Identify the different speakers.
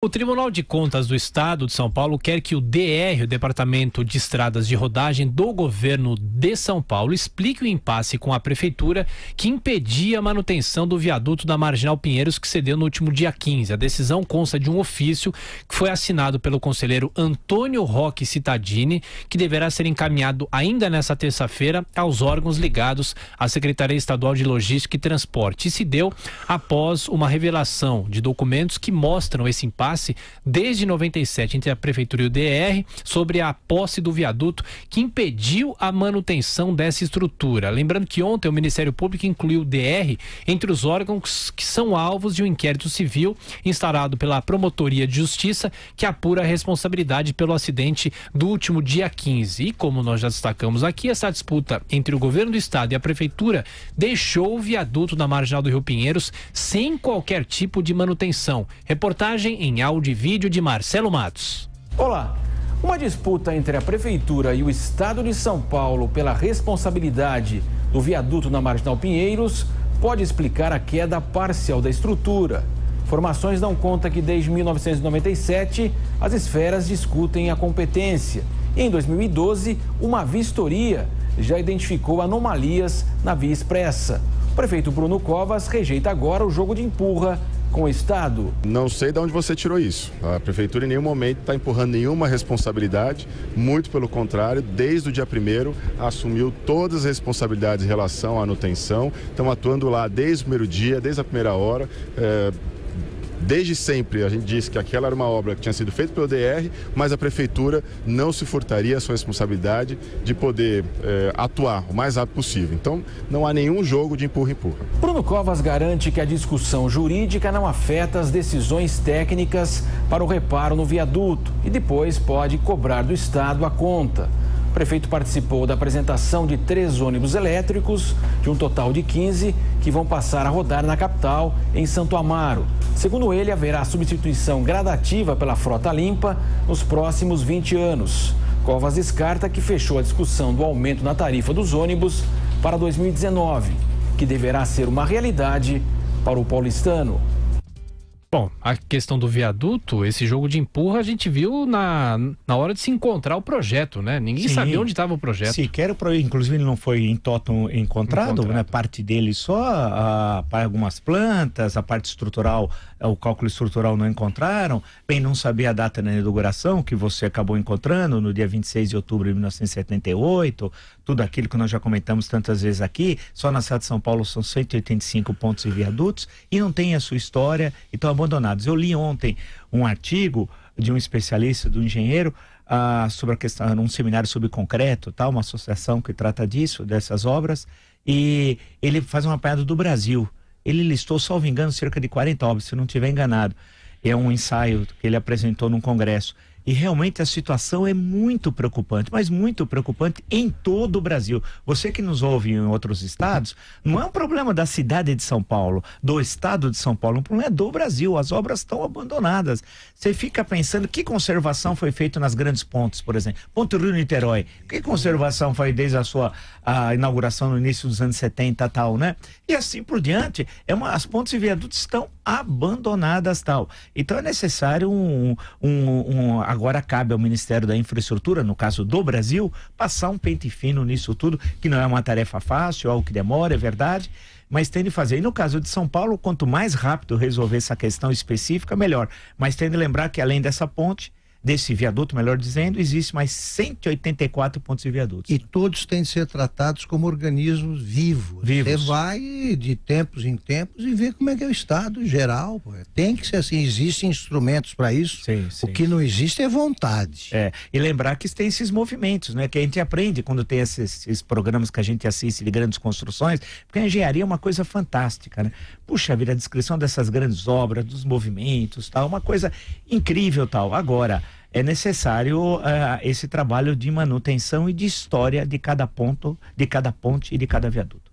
Speaker 1: O Tribunal de Contas do Estado de São Paulo quer que o DR, o Departamento de Estradas de Rodagem do Governo de São Paulo, explique o impasse com a Prefeitura que impedia a manutenção do viaduto da Marginal Pinheiros, que cedeu no último dia 15. A decisão consta de um ofício que foi assinado pelo conselheiro Antônio Roque Cittadini, que deverá ser encaminhado ainda nesta terça-feira aos órgãos ligados à Secretaria Estadual de Logística e Transporte. E se deu após uma revelação de documentos que mostram esse impasse desde 97 entre a Prefeitura e o DR sobre a posse do viaduto que impediu a manutenção dessa estrutura. Lembrando que ontem o Ministério Público incluiu o DR entre os órgãos que são alvos de um inquérito civil instaurado pela Promotoria de Justiça, que apura a responsabilidade pelo acidente do último dia 15. E como nós já destacamos aqui, essa disputa entre o Governo do Estado e a Prefeitura deixou o viaduto na Marginal do Rio Pinheiros sem qualquer tipo de manutenção. Reportagem em áudio e vídeo de Marcelo Matos.
Speaker 2: Olá, uma disputa entre a Prefeitura e o Estado de São Paulo pela responsabilidade do viaduto na Marginal Pinheiros pode explicar a queda parcial da estrutura. Informações dão conta que desde 1997 as esferas discutem a competência. Em 2012, uma vistoria já identificou anomalias na via expressa. O prefeito Bruno Covas rejeita agora o jogo de empurra com o Estado.
Speaker 3: Não sei de onde você tirou isso. A Prefeitura em nenhum momento está empurrando nenhuma responsabilidade, muito pelo contrário, desde o dia 1º assumiu todas as responsabilidades em relação à manutenção, estão atuando lá desde o primeiro dia, desde a primeira hora. Desde sempre a gente disse que aquela era uma obra que tinha sido feita pelo DR, mas a Prefeitura não se furtaria a sua responsabilidade de poder atuar o mais rápido possível. Então, não há nenhum jogo de empurra-empurra.
Speaker 2: Bruno Covas garante que a discussão jurídica não afeta as decisões técnicas para o reparo no viaduto e depois pode cobrar do Estado a conta. O prefeito participou da apresentação de 3 ônibus elétricos, de um total de 15, que vão passar a rodar na capital, em Santo Amaro. Segundo ele, haverá substituição gradativa pela frota limpa nos próximos 20 anos. Covas descarta que fechou a discussão do aumento na tarifa dos ônibus para 2019, que deverá ser uma realidade para o paulistano.
Speaker 1: Bom, a questão do viaduto, esse jogo de empurra, a gente viu na hora de se encontrar o projeto, né? Ninguém sabia onde estava o projeto.
Speaker 4: Sequer, inclusive ele não foi em totum encontrado, né? Parte dele só, para algumas plantas, a parte estrutural, o cálculo estrutural não encontraram. Bem, não sabia a data da inauguração, que você acabou encontrando no dia 26 de outubro de 1978, tudo aquilo que nós já comentamos tantas vezes aqui. Só na cidade de São Paulo são 185 pontos e viadutos e não tem a sua história e estão abandonados. Eu li ontem um artigo de um especialista, do engenheiro, sobre a questão, num seminário sobre concreto, tá? Uma associação que trata disso, dessas obras, e ele faz um apanhado do Brasil. Ele listou, salvo engano, cerca de 40 obras, se não estiver enganado. É um ensaio que ele apresentou num congresso. E realmente a situação é muito preocupante, mas muito preocupante em todo o Brasil. Você que nos ouve em outros estados, não é um problema da cidade de São Paulo, do estado de São Paulo, é um problema do Brasil. As obras estão abandonadas. Você fica pensando que conservação foi feita nas grandes pontes, por exemplo. Ponte Rio-Niterói, que conservação foi desde a inauguração no início dos anos 70 tal, né? E assim por diante, as pontes e viadutos estão abandonadas tal. Então é necessário agora cabe ao Ministério da Infraestrutura, no caso do Brasil, passar um pente fino nisso tudo, que não é uma tarefa fácil, algo que demora, é verdade, mas tem de fazer. E no caso de São Paulo, quanto mais rápido resolver essa questão específica, melhor. Mas tem de lembrar que além dessa ponte, desse viaduto, melhor dizendo, existe mais 184 pontos e viadutos.
Speaker 5: E todos têm de ser tratados como organismos vivos. Você vai de tempos em tempos e vê como é que é o estado geral. Pô. Tem que ser assim, existem instrumentos para isso. Sim. O que não existe é vontade.
Speaker 4: E lembrar que tem esses movimentos, né? Que a gente aprende quando tem esses programas que a gente assiste de grandes construções, porque a engenharia é uma coisa fantástica, né? Puxa vida, a descrição dessas grandes obras, dos movimentos, tal, uma coisa incrível, tal. Agora, é necessário esse trabalho de manutenção e de história de cada ponto, de cada ponte e de cada viaduto.